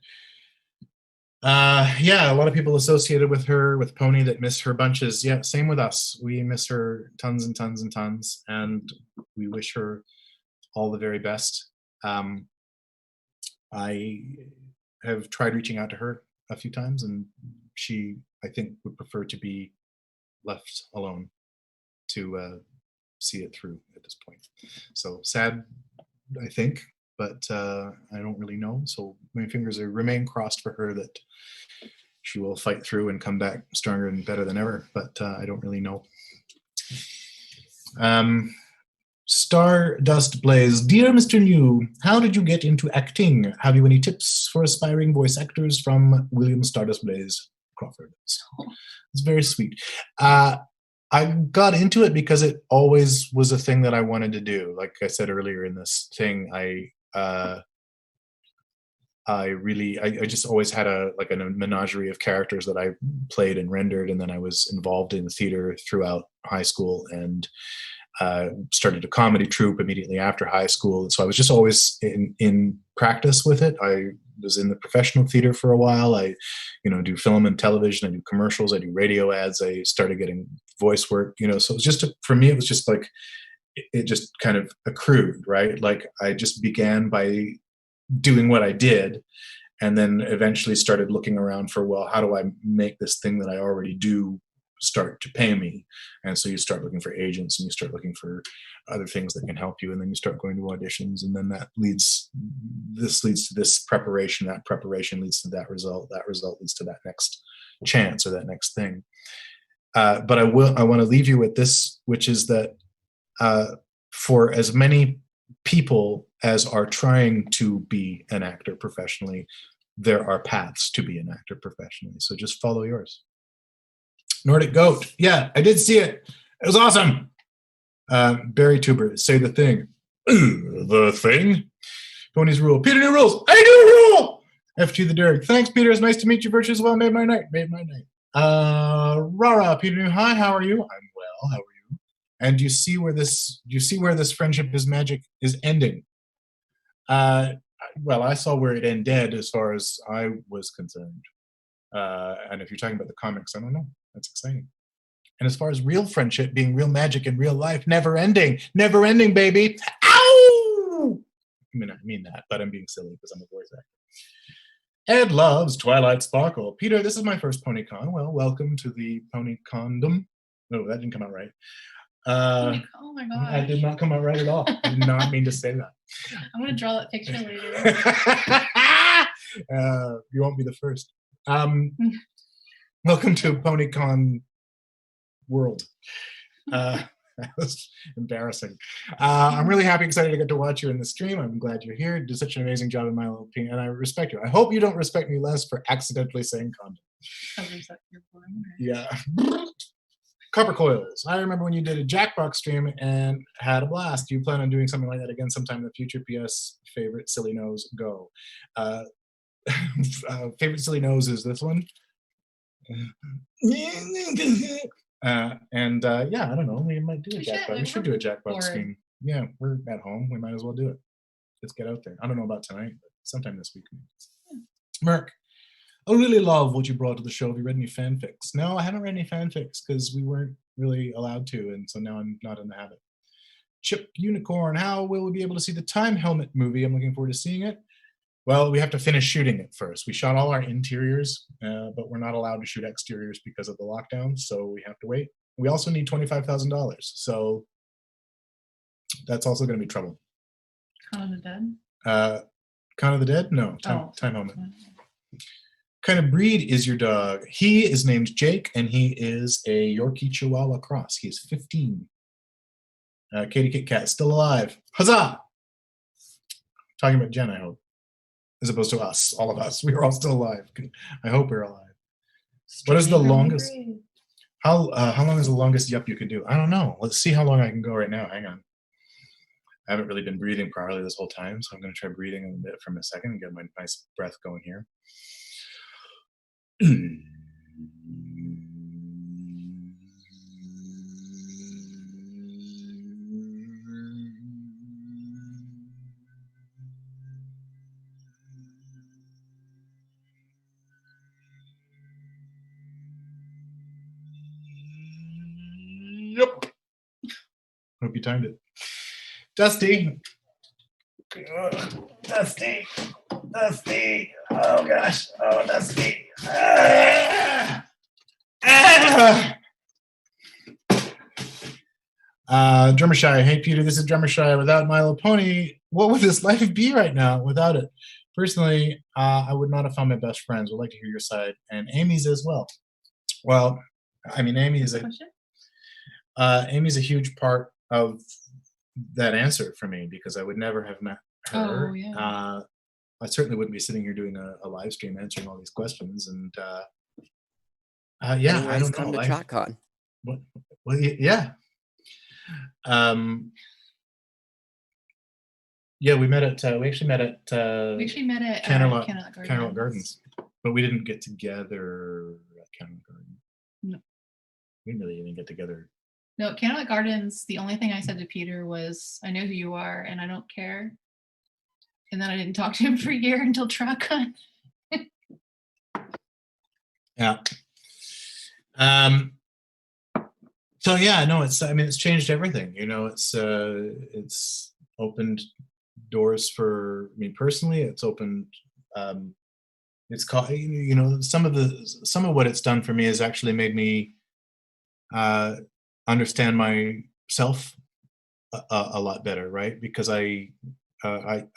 Yeah, a lot of people associated with her, with Pony, that miss her bunches. Yeah, same with us. We miss her tons and tons and tons, and we wish her all the very best. I have tried reaching out to her a few times, and she, I think, would prefer to be left alone to see it through at this point. So sad, I think, but I don't really know. So my fingers remain crossed for her that she will fight through and come back stronger and better than ever, but I don't really know. Stardust Blaze, dear Mr. New, how did you get into acting? Have you any tips for aspiring voice actors? From William Stardust Blaze Crawford. It's very sweet. I got into it because it always was a thing that I wanted to do. Like I said earlier in this thing, I just always had a menagerie of characters that I played and rendered, and then I was involved in theater throughout high school, and started a comedy troupe immediately after high school. And so I was just always in practice with it. I was in the professional theater for a while. I, do film and television. I do commercials. I do radio ads. I started getting voice work, so it was just, for me, it was just like, it just kind of accrued, right? Like I just began by doing what I did. and then eventually started looking around for, well, how do I make this thing that I already do start to pay me? And so you start looking for agents, and you start looking for other things that can help you, and then you start going to auditions, and then this leads to this preparation, that preparation leads to that result leads to that next chance or that next thing. But I want to leave you with this, which is that for as many people as are trying to be an actor professionally, there are paths to be an actor professionally. So just follow yours. Nordic Goat. Yeah, I did see it. It was awesome. Barry Tuber, say the thing. The thing? Pony's rule. Peter New rules. I do rule! FT the Derek. Thanks, Peter. It's nice to meet you virtually as well. Made my night. Rara, Peter New. Hi, how are you? I'm well. How are you? And do you see where this friendship is magic is ending? Well, I saw where it ended as far as I was concerned. And if you're talking about the comics, I don't know. That's exciting. And as far as real friendship being real magic in real life, never ending, baby. Ow! I mean that, but I'm being silly because I'm a voice actor. Ed loves Twilight Sparkle. Peter, this is my first PonyCon. Well, welcome to the PonyCondom. No, that didn't come out right. Oh my god! I did not come out right at all. I did not mean to say that. I'm gonna draw that picture later. You won't be the first. Welcome to PonyCon World. That was embarrassing. I'm really happy, excited to get to watch you in the stream. I'm glad you're here. You did such an amazing job in my opinion, and I respect you. I hope you don't respect me less for accidentally saying condom. Yeah. Copper Coils. I remember when you did a Jackbox stream and had a blast. Do you plan on doing something like that again sometime in the future? P.S. Favorite silly nose, go. Favorite silly nose is this one. Yeah, I don't know. We might do a Jackbox. We should do a Jackbox stream. Yeah, we're at home. We might as well do it. Let's get out there. I don't know about tonight, but sometime this week. Yeah. Merc. I really love what you brought to the show. Have you read any fanfics? No, I haven't read any fanfics because we weren't really allowed to, and so now I'm not in the habit. Chip Unicorn, how will we be able to see the Time Helmet movie? I'm looking forward to seeing it. Well, we have to finish shooting it first. We shot all our interiors, but we're not allowed to shoot exteriors because of the lockdown, so we have to wait. We also need $25,000, so that's also going to be trouble. Con of the Dead? Con of the Dead? No, Time Helmet. Kind of breed is your dog? He is named Jake, and he is a Yorkie Chihuahua cross. He is 15. Katie Kit Kat still alive. Huzzah! Talking about Jen, I hope, as opposed to us, all of us. We are all still alive. I hope we're alive. What is the longest? How long is the longest yup you can do? I don't know. Let's see how long I can go right now. Hang on. I haven't really been breathing properly this whole time, so I'm going to try breathing a bit from a second and get my nice breath going here. Yep. Hope you timed it. Dusty. Dusty. Oh gosh. Oh, Dusty. Drummer Shy. Hey Peter, this is Drummer Shy. Without Milo Pony, what would this life be right now without it? Personally, I would not have found my best friends. Would like to hear your side, and Amy's as well. Well, I mean, Amy's a huge part of that answer for me because I would never have met her. Oh, yeah. I certainly wouldn't be sitting here doing a live stream answering all these questions. And yeah, anyways, I don't come know. to TrotCon. Well, yeah. Yeah, we actually met at Canterlot Gardens, but we didn't get together at Canterlot Gardens. No. We really didn't get together. No, Canterlot Gardens, the only thing I said to Peter was, I know who you are and I don't care. And then I didn't talk to him for a year until TrotCon. Yeah. So yeah, no, it's changed everything. You know, it's opened doors for me personally. It's opened It's called, you know, some of what it's done for me has actually made me understand myself a lot better, right? Because I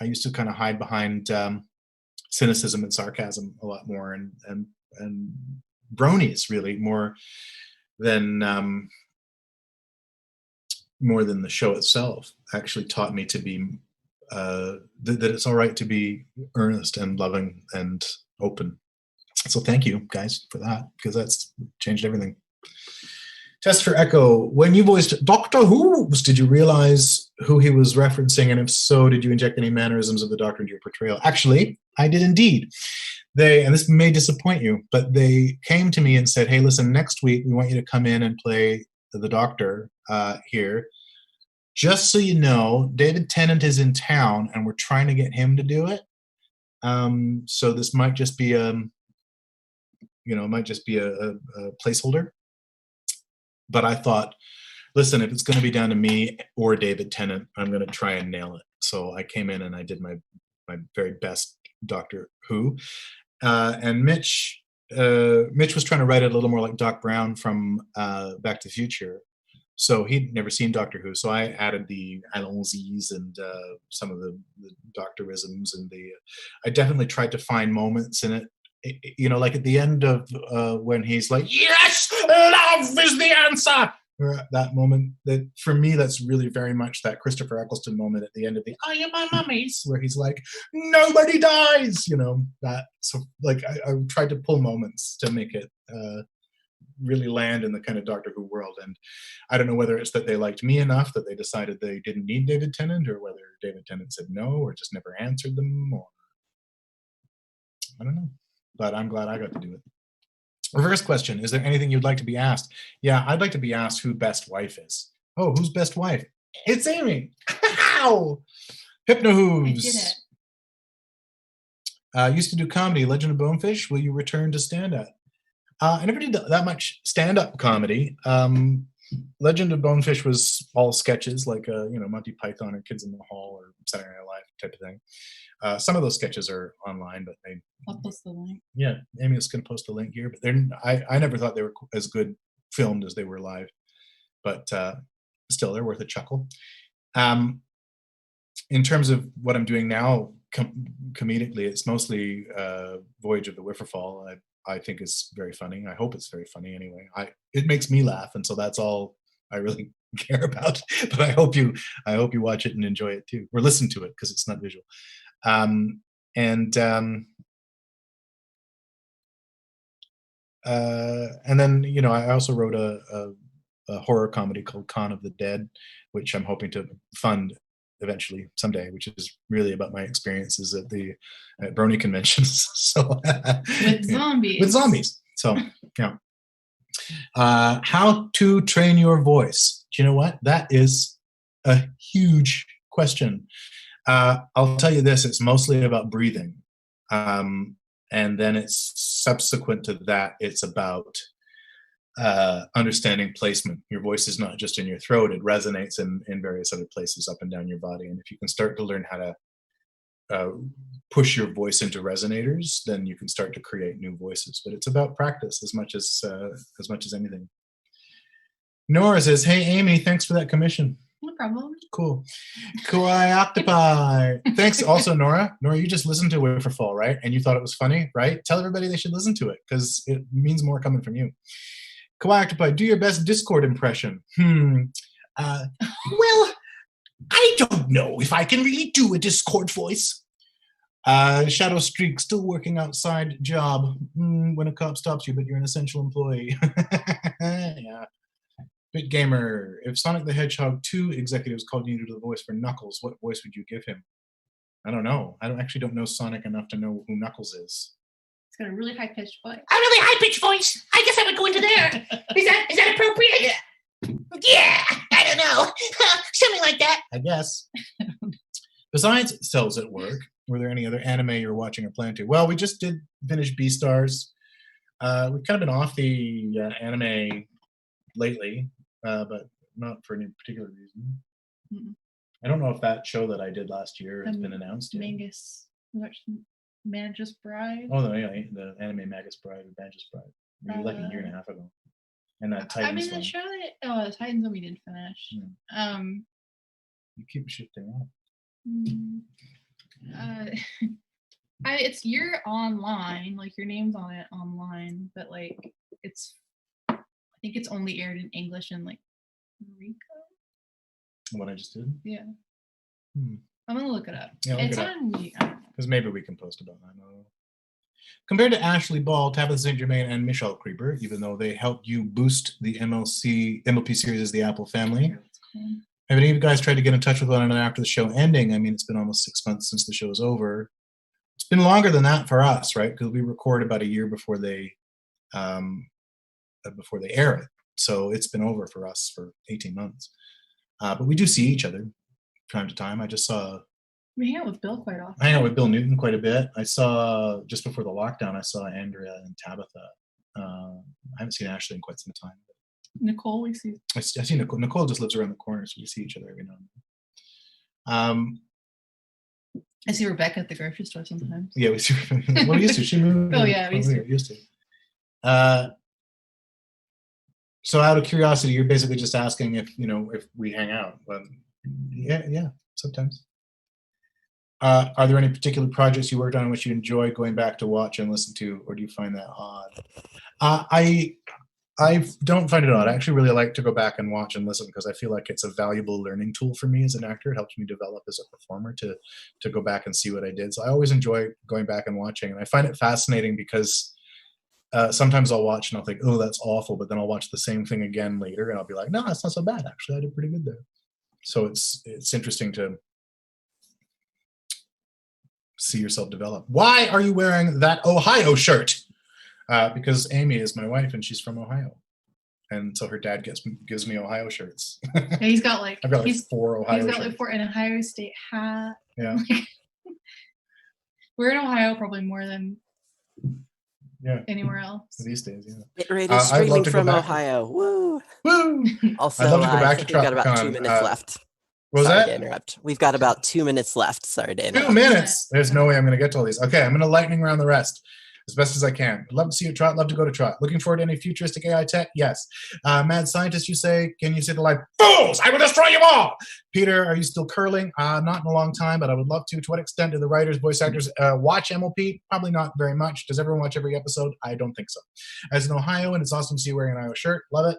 used to kind of hide behind cynicism and sarcasm a lot more, and bronies really than more than the show itself actually taught me to be that it's all right to be earnest and loving and open. So thank you guys for that, because that's changed everything. Test for Echo. When you voiced Doctor Who, did you realize who he was referencing? And if so, did you inject any mannerisms of the Doctor into your portrayal? Actually, I did indeed. And this may disappoint you, but they came to me and said, hey, listen, next week we want you to come in and play the Doctor here. Just so you know, David Tennant is in town and we're trying to get him to do it. So this might just be a placeholder. But I thought, listen, if it's going to be down to me or David Tennant, I'm going to try and nail it. So I came in and I did my very best Doctor Who. And Mitch was trying to write it a little more like Doc Brown from Back to the Future. So he'd never seen Doctor Who. So I added the allons-y and some of the Doctorisms. And I definitely tried to find moments in it. You know, like at the end of when he's like, yes, love is the answer. That moment, that for me, that's really very much that Christopher Eccleston moment at the end of the "Are you my mummies?" where he's like, nobody dies. You know, that. So like I tried to pull moments to make it really land in the kind of Doctor Who world. And I don't know whether it's that they liked me enough that they decided they didn't need David Tennant, or whether David Tennant said no or just never answered them, or I don't know. But I'm glad I got to do it. Reverse question. Is there anything you'd like to be asked? Yeah, I'd like to be asked who best wife is. Oh, who's best wife? It's Amy. How? Hypno Hooves. I did it. Used to do comedy. Legend of Bonefish. Will you return to stand-up? I never did that much stand-up comedy. Legend of Bonefish was all sketches, like Monty Python or Kids in the Hall or Saturday Night Live type of thing. Some of those sketches are online, but I'll post the link. Yeah, Amy is going to post a link here. But I never thought they were as good filmed as they were live. But still, they're worth a chuckle. In terms of what I'm doing now, comedically, it's mostly Voyage of the Whifferfall. I think is very funny. I hope it's very funny anyway. It makes me laugh, and so that's all I really care about. But I hope you watch it and enjoy it too, or listen to it, because it's not visual. And then I also wrote a horror comedy called Con of the Dead, which I'm hoping to fund eventually someday, which is really about my experiences at Brony conventions. So with zombies. So yeah. How to train your voice? Do you know what? That is a huge question. I'll tell you this: it's mostly about breathing, and then it's subsequent to that. It's about understanding placement. Your voice is not just in your throat; it resonates in various other places up and down your body. And if you can start to learn how to push your voice into resonators, then you can start to create new voices. But it's about practice as much as anything. Nora says, "Hey Amy, thanks for that commission." No problem. Cool. Kawaii Octopi. Thanks also, Nora. Nora, you just listened to Whifferfall, right? And you thought it was funny, right? Tell everybody they should listen to it, because it means more coming from you. Kawaii Octopi, do your best Discord impression. Well, I don't know if I can really do a Discord voice. Shadow Streak, still working outside job. When a cop stops you, but you're an essential employee. Yeah. Big Gamer, if Sonic the Hedgehog 2 executives called you to the voice for Knuckles, what voice would you give him? I don't know. I don't know Sonic enough to know who Knuckles is. It's got a really high-pitched voice. A really high-pitched voice. I guess I would go into there. Is that appropriate? Yeah, I don't know. Something like that. I guess. Besides Cells at Work, were there any other anime you're watching or plan to? Well, we just did finish Beastars. We've kind of been off the anime lately, but not for any particular reason. I don't know if that show that I did last year has been announced yet. Mangus. Magus Bride. Oh, the anime Magus Bride or Magus Bride. Maybe like a year and a half ago. And that Titans I mean, the one. show that Titans that we did finish. Yeah. You keep shifting up. You're online, like your name's on it online, but like I think it's only aired in English in like Rico. What I just did? Yeah. I'm gonna look it up. Yeah, it's on. Because maybe we can post about that. Compared to Ashley Ball, Tabitha St. Germain, and Michelle Creeper, even though they helped you boost the MLP series as the Apple family. Have any of you guys tried to get in touch with one another after the show ending? I mean, it's been almost 6 months since the show's over. It's been longer than that for us, right? Because we record about a year before they air it. So it's been over for us for 18 months. But we do see each other from time to time. I just saw... We hang out with Bill quite often. I hang out with Bill Newton quite a bit. I saw, just before the lockdown, I saw Andrea and Tabitha. I haven't seen Ashley in quite some time. Nicole, we see. I see Nicole. Nicole just lives around the corner, so we see each other every now and then. I see Rebecca at the grocery store sometimes. Yeah, we see her. Well, we used to. She moved. Oh, yeah, we used to. So out of curiosity, you're basically just asking if we hang out. But yeah, sometimes. Are there any particular projects you worked on which you enjoy going back to watch and listen to, or do you find that odd? I don't find it odd. I actually really like to go back and watch and listen because I feel like it's a valuable learning tool for me as an actor. It helps me develop as a performer to go back and see what I did. So I always enjoy going back and watching, and I find it fascinating because sometimes I'll watch and I'll think, oh, that's awful, but then I'll watch the same thing again later and I'll be like, no, that's not so bad. Actually, I did pretty good there. So it's interesting to see yourself develop. Why are you wearing that Ohio shirt? Because Amy is my wife and she's from Ohio, and so her dad gives me Ohio shirts. Yeah, he's got like I've got like 4 Ohio shirts. He's got like 4 an Ohio State hat. Yeah. We're in Ohio probably more than anywhere else these days. Yeah. Hit Radio streaming from Ohio. Woo! Woo! Also, I'd love to go back to we've got about TropicCon. 2 minutes left. What was Sorry that? to interrupt. We've got about 2 minutes left. Sorry to interrupt. 2 minutes. There's no way I'm going to get to all these. Okay, I'm going to lightning round the rest as best as I can. Love to see you at Trot. Love to go to Trot. Looking forward to any futuristic AI tech? Yes. Mad scientist, you say? Can you say the line, fools, I will destroy you all? Peter, are you still curling? Not in a long time, but I would love to. To what extent do the writers, voice actors watch MLP? Probably not very much. Does everyone watch every episode? I don't think so. As an Ohioan, it's awesome to see you wearing an Iowa shirt. Love it.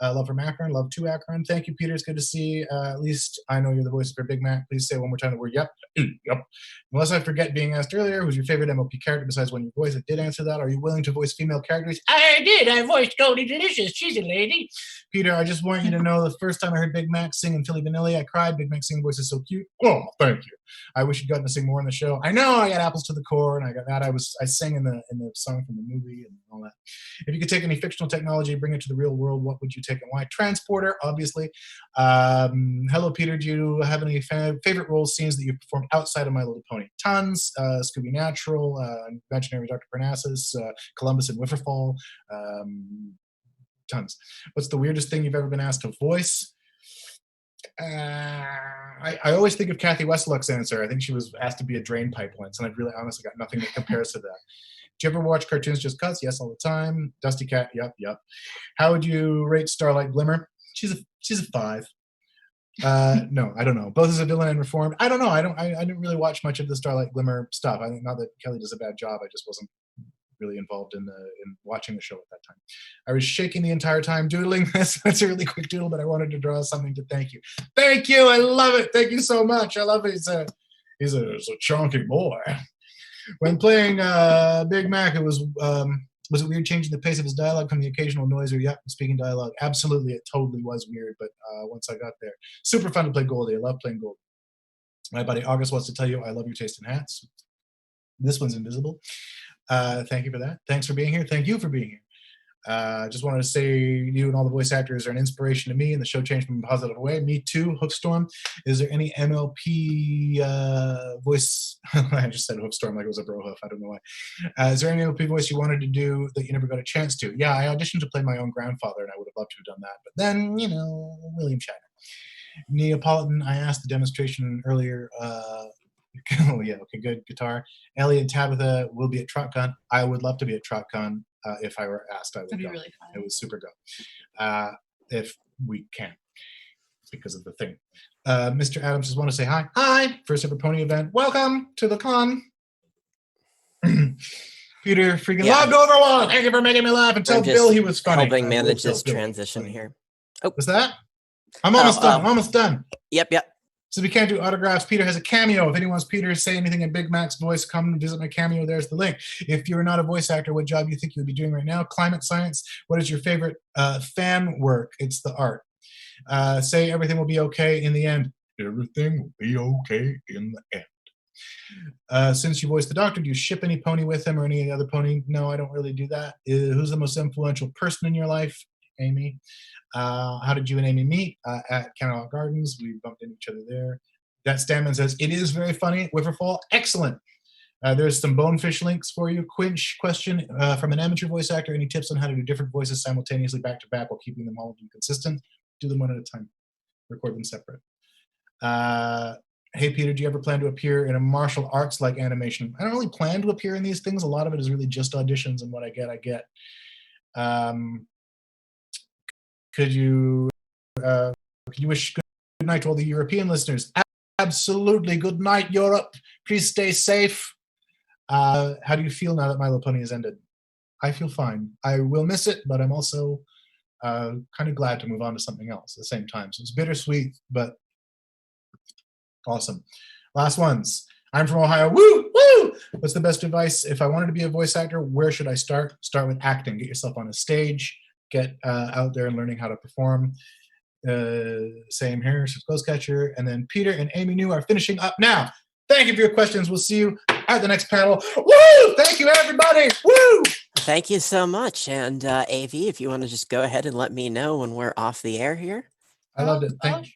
Love from Akron. Love to Akron. Thank you, Peter. It's good to see. At least I know you're the voice for Big Mac. Please say one more time the word yep. Yep. Unless I forget being asked earlier, who's your favorite MLP character besides one you voice? I did answer that. Are you willing to voice female characters? I did. I voiced Goldie Delicious. She's a lady. Peter, I just want you to know the first time I heard Big Mac sing in Philly Vanilli, I cried. Big Mac's singing voice is so cute. Oh, thank you. I wish you'd gotten to sing more in the show. I know I got apples to the core, and I got that. I sang in the song from the movie and all that. If you could take any fictional technology, bring it to the real world, what would you take and why? Transporter, obviously. Hello, Peter. Do you have any favorite role scenes that you performed outside of My Little Pony? Tons. Scooby Natural, Imaginary Dr. Parnassus, Columbus and Wifferfall. Tons. What's the weirdest thing you've ever been asked to voice? I always think of Kathy Westlock's answer. I think she was asked to be a drain pipe once, and I've really honestly got nothing that compares to that. Do you ever watch cartoons just cuts? Yes, all the time. Dusty Cat, yep. How would you rate Starlight Glimmer? She's a 5. No, I don't know. Both as a villain and reformed. I don't know. I didn't really watch much of the Starlight Glimmer stuff. I think not that Kelly does a bad job. I just wasn't really involved in watching the show at that time. I was shaking the entire time doodling this. That's a really quick doodle, but I wanted to draw something to thank you. Thank you. I love it. Thank you so much. I love it. He's a chunky boy. When playing Big Mac, was it weird changing the pace of his dialogue from the occasional noise or speaking dialogue? Absolutely, it totally was weird, but once I got there. Super fun to play Goldie. I love playing Goldie. My buddy August wants to tell you I love your taste in hats. This one's invisible. Thank you for that. Thanks for being here. Thank you for being here. Just wanted to say you and all the voice actors are an inspiration to me, and the show changed me in a positive way. Me too, Hoofstorm. Is there any MLP voice? I just said Hoofstorm like it was a bro hoof. I don't know why. Is there any MLP voice you wanted to do that you never got a chance to? Yeah, I auditioned to play my own grandfather, and I would have loved to have done that. But then, William Shatner. Neapolitan, I asked the demonstration earlier Oh yeah, okay, good. Guitar. Ellie and Tabitha will be at TrotCon. I would love to be at TrotCon. If I were asked, I would That'd be go. really fun. It would super go. If we can, because of the thing. Mr. Adams just want to say hi. Hi, first ever pony event. Welcome to the con. Peter freaking loved Overwatch. Thank you for making me laugh and tell Bill he was funny. Helping manage this transition here. Oh, what's that? I'm almost done. I'm almost done. Yep. So we can't do autographs. Peter has a cameo. If anyone wants Peter to say anything in Big Mac's voice, come visit my cameo. There's the link. If you're not a voice actor, what job do you think you would be doing right now? Climate science. What is your favorite fan work? It's the art. Say everything will be okay in the end. Everything will be okay in the end. Since you voiced the Doctor, do you ship any pony with him or any other pony? No, I don't really do that. Who's the most influential person in your life? Amy. How did you and Amy meet? At Canterlot Gardens. We bumped into each other there. That Stanman says, it is very funny. Wiverfall, excellent. There's some Bonefish links for you. Quinch question from an amateur voice actor. Any tips on how to do different voices simultaneously back to back while keeping them all of them consistent? Do them one at a time. Record them separate. Hey, Peter, do you ever plan to appear in a martial arts-like animation? I don't really plan to appear in these things. A lot of it is really just auditions, and what I get. Could you wish good night to all the European listeners? Absolutely. Good night, Europe. Please stay safe. How do you feel now that My Little Pony has ended? I feel fine. I will miss it, but I'm also kind of glad to move on to something else at the same time. So it's bittersweet, but awesome. Last ones. I'm from Ohio. Woo! Woo! What's the best advice? If I wanted to be a voice actor, where should I start? Start with acting. Get yourself on a stage. Get out there and learning how to perform. Same here, Ghostcatcher. And then Peter and Amy New are finishing up now. Thank you for your questions. We'll see you at the next panel. Woo! Thank you, everybody. Woo! Thank you so much. And AV, if you want to just go ahead and let me know when we're off the air here. I loved it. Thank you.